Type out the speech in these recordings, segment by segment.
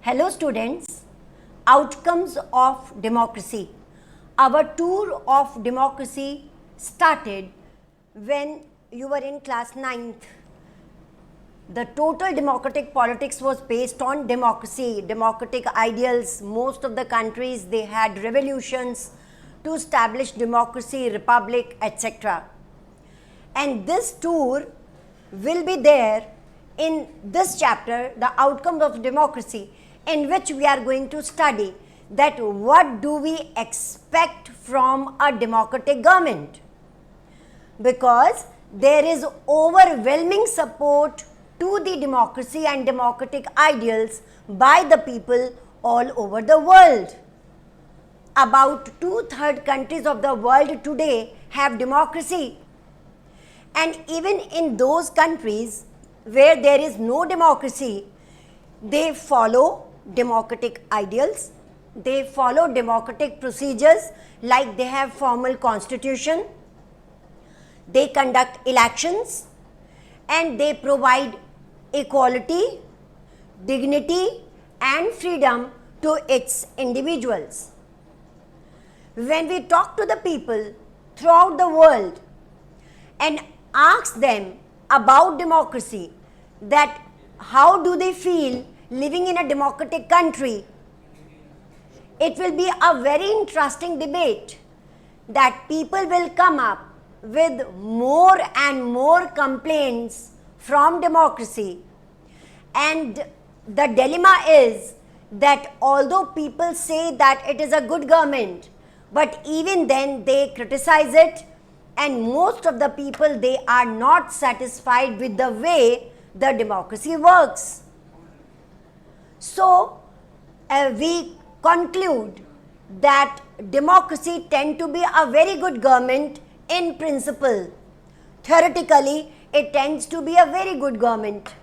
Hello students, outcomes of democracy. Our tour of democracy started when you were in class 9th. The total democratic politics was based on democracy, democratic ideals. Most of the countries, they had revolutions to establish democracy, republic, etc. And this tour will be there in this chapter, the outcomes of democracy, in which we are going to study that what do we expect from a democratic government, because there is overwhelming support to the democracy and democratic ideals by the people all over the world. About 2/3 countries of the world today have democracy, and even in those countries where there is no democracy, they follow democratic ideals, they follow democratic procedures, like they have formal constitution, they conduct elections, and they provide equality, dignity and freedom to its individuals. When we talk to the people throughout the world and ask them about democracy, that how do they feel living in a democratic country, it will be a very interesting debate that people will come up with more and more complaints from democracy. And the dilemma is that although people say that it is a good government, but even then they criticize it, and most of the people, they are not satisfied with the way the democracy works. So we conclude that democracy tend to be a very good government in principle. Theoretically, it tends to be a very good government,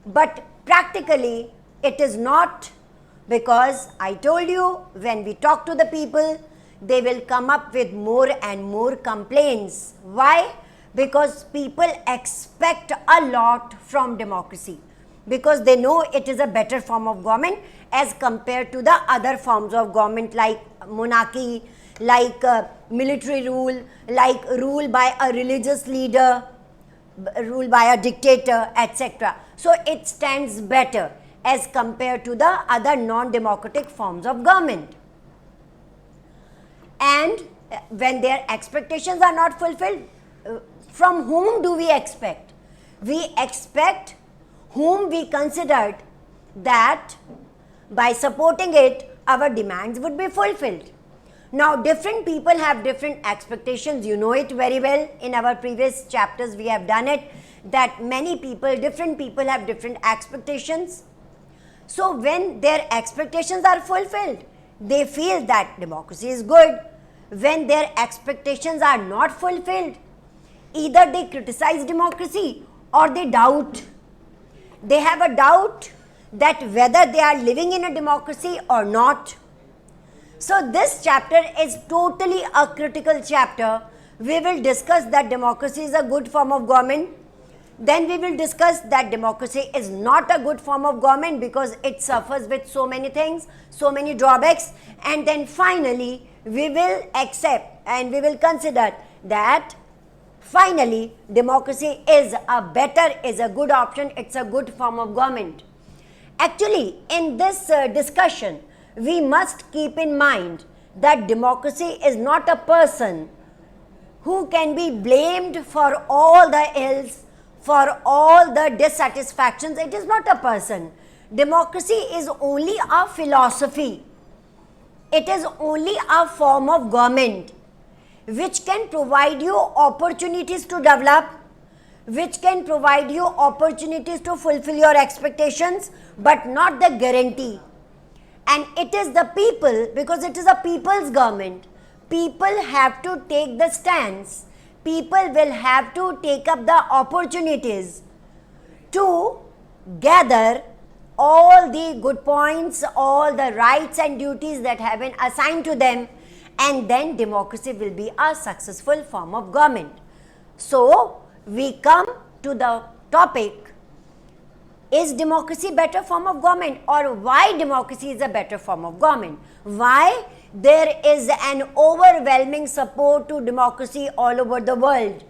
but practically it is not, because I told you, when we talk to the people, they will come up with more and more complaints. Why? Because people expect a lot from democracy, because they know it is a better form of government as compared to the other forms of government, like monarchy, like military rule, like rule by a religious leader, rule by a dictator, etc. So it stands better as compared to the other non-democratic forms of government. And when their expectations are not fulfilled, from whom do we expect? We expect whom we considered that by supporting it, our demands would be fulfilled. Now, different people have different expectations. You know it very well. In our previous chapters, we have done it, that many people, different people have different expectations. So, when their expectations are fulfilled, they feel that democracy is good. When their expectations are not fulfilled, either they criticize democracy or they doubt. They have a doubt that whether they are living in a democracy or not. So this chapter is totally a critical chapter. We will discuss that democracy is a good form of government. Then we will discuss that democracy is not a good form of government because it suffers with so many things, so many drawbacks. And then finally, we will accept and we will consider that finally democracy is a good option, it's a good form of government. Actually, in this discussion, we must keep in mind that democracy is not a person who can be blamed for all the ills, for all the dissatisfactions. It is not a person. Democracy is only a philosophy. It is only a form of government which can provide you opportunities to develop, which can provide you opportunities to fulfill your expectations, but not the guarantee. And it is the people, because it is a people's government. People have to take the stance. People will have to take up the opportunities to gather all the good points, all the rights and duties that have been assigned to them, and then democracy will be a successful form of government. So, we come to the topic is democracy better form of government, or why democracy is a better form of government? Why there is an overwhelming support to democracy all over the world?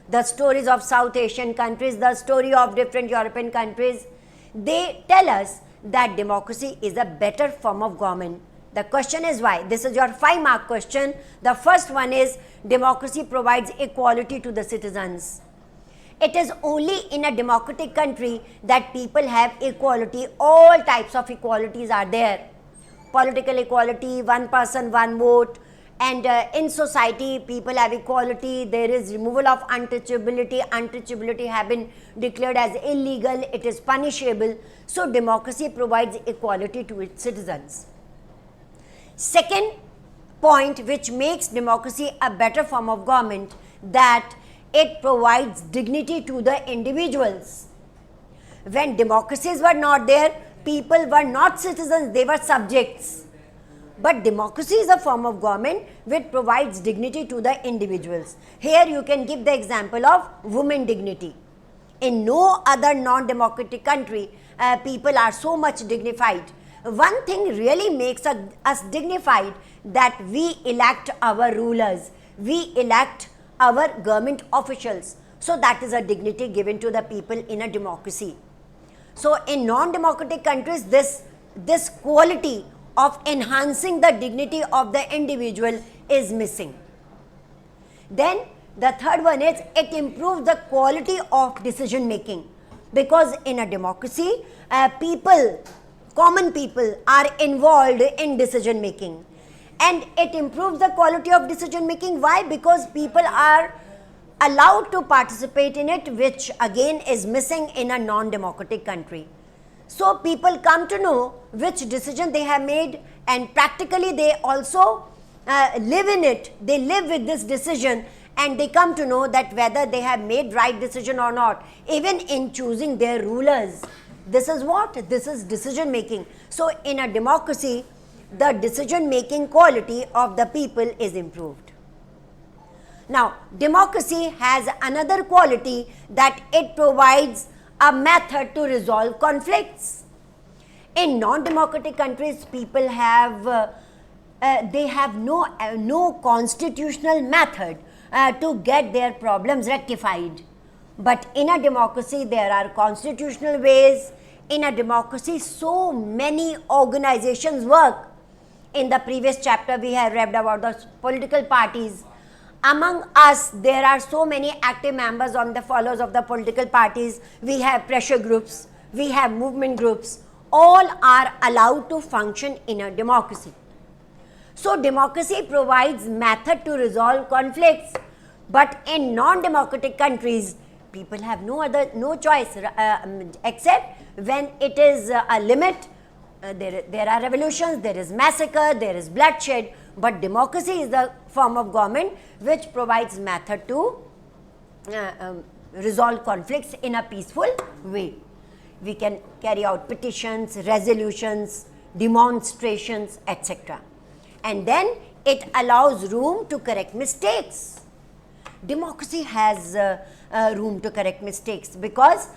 The stories of South Asian countries, the story of different European countries, they tell us that democracy is a better form of government. The question is why? This is your 5-mark question. The first one is democracy provides equality to the citizens. It is only in a democratic country that people have equality. All types of equalities are there. Political equality, one person, one vote, and in society people have equality. There is removal of untouchability. Untouchability have been declared as illegal. It is punishable. So democracy provides equality to its citizens. Second point which makes democracy a better form of government, that it provides dignity to the individuals. When democracies were not there, people were not citizens, they were subjects. But democracy is a form of government which provides dignity to the individuals. Here you can give the example of women dignity. In no other non-democratic country, people are so much dignified. One thing really makes us dignified, that we elect our rulers, we elect our government officials. So that is a dignity given to the people in a democracy. So in non-democratic countries, this quality of enhancing the dignity of the individual is missing. Then the third one is it improves the quality of decision making, because in a democracy, common people are involved in decision making, and it improves the quality of decision making. Why? Because people are allowed to participate in it, which again is missing in a non-democratic country. So people come to know which decision they have made, and practically they also live in it. They live with this decision, and they come to know that whether they have made right decision or not, even in choosing their rulers. This is what? This is decision making. So in a democracy, the decision making quality of the people is improved. Now, democracy has another quality, that it provides a method to resolve conflicts. In non-democratic countries, people have no constitutional method to get their problems rectified. But in a democracy, there are constitutional ways. In a democracy, so many organizations work. In the previous chapter, we have read about the political parties. Among us, there are so many active members on the followers of the political parties. We have pressure groups, we have movement groups. All are allowed to function in a democracy. So democracy provides method to resolve conflicts. But in non-democratic countries, people have no choice except when it is a limit. There are revolutions, there is massacre, there is bloodshed. But democracy is the form of government which provides method to resolve conflicts in a peaceful way. We can carry out petitions, resolutions, demonstrations, etc. And then it allows room to correct mistakes. Democracy has room to correct mistakes, because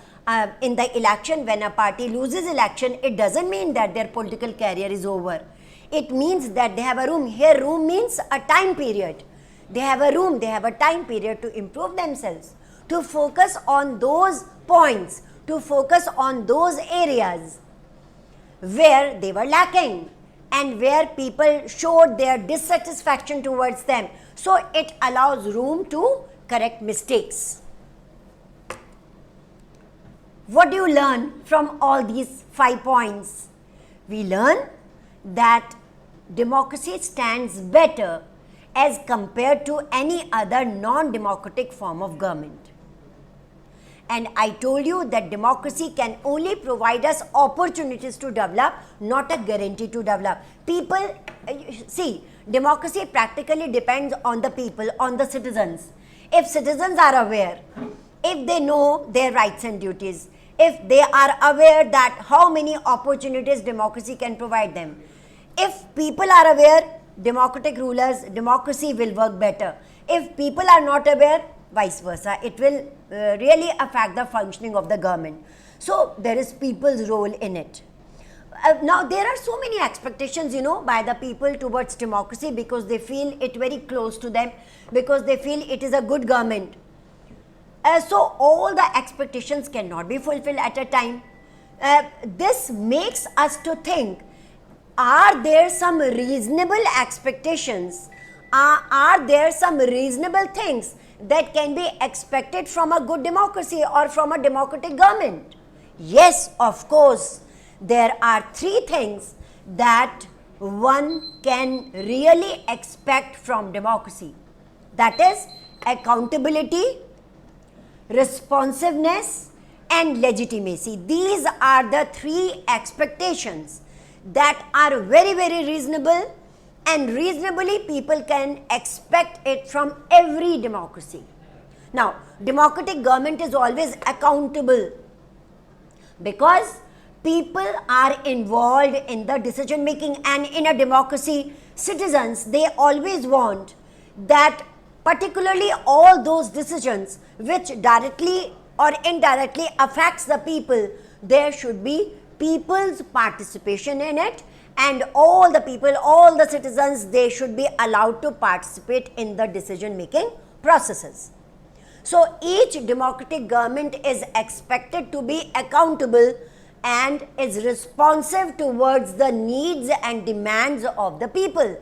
in the election, when a party loses election, it doesn't mean that their political career is over. It means that they have a room. Here, room means a time period. They have a room, they have a time period to improve themselves, to focus on those points, to focus on those areas where they were lacking and where people showed their dissatisfaction towards them. So it allows room to correct mistakes. What do you learn from all these 5 points? We learn that democracy stands better as compared to any other non-democratic form of government. And I told you that democracy can only provide us opportunities to develop, not a guarantee to develop. People, see, democracy practically depends on the people, on the citizens. If citizens are aware, if they know their rights and duties, if they are aware that how many opportunities democracy can provide them, if people are aware, democratic rulers, democracy will work better. If people are not aware, vice versa, it will really affect the functioning of the government. So there is people's role in it. Now there are so many expectations, by the people towards democracy, because they feel it very close to them, because they feel it is a good government. So all the expectations cannot be fulfilled at a time. This makes us to think, are there some reasonable expectations? Are there some reasonable things that can be expected from a good democracy or from a democratic government? Yes, of course. There are three things that one can really expect from democracy. That is accountability, responsiveness, and legitimacy. These are the three expectations that are very, very reasonable, and reasonably people can expect it from every democracy. Now, democratic government is always accountable because people are involved in the decision making, and in a democracy, citizens, they always want that particularly all those decisions which directly or indirectly affects the people, there should be people's participation in it, and all the people, all the citizens, they should be allowed to participate in the decision making processes. So each democratic government is expected to be accountable and is responsive towards the needs and demands of the people.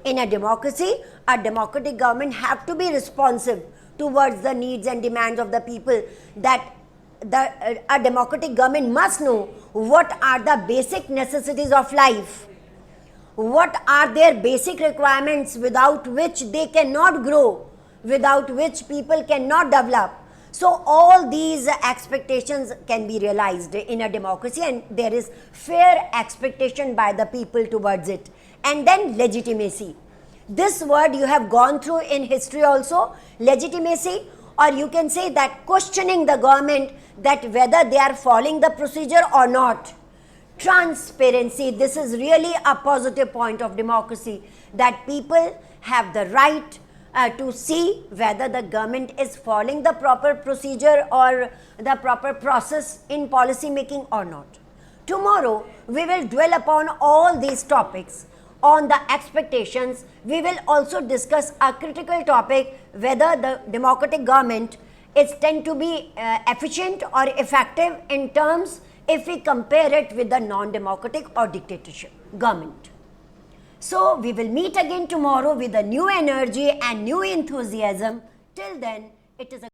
In a democracy, a democratic government have to be responsive towards the needs and demands of the people. That a democratic government must know what are the basic necessities of life, what are their basic requirements without which they cannot grow, without which people cannot develop. So all these expectations can be realized in a democracy, and there is fair expectation by the people towards it. And then legitimacy. This word you have gone through in history also, legitimacy, or you can say that questioning the government, that whether they are following the procedure or not. Transparency, this is really a positive point of democracy, that people have the right to see whether the government is following the proper procedure or the proper process in policy making or not. Tomorrow, we will dwell upon all these topics on the expectations. We will also discuss a critical topic, whether the democratic government is tend to be efficient or effective in terms if we compare it with the non-democratic or dictatorship government. So we will meet again tomorrow with a new energy and new enthusiasm. Till then, it is a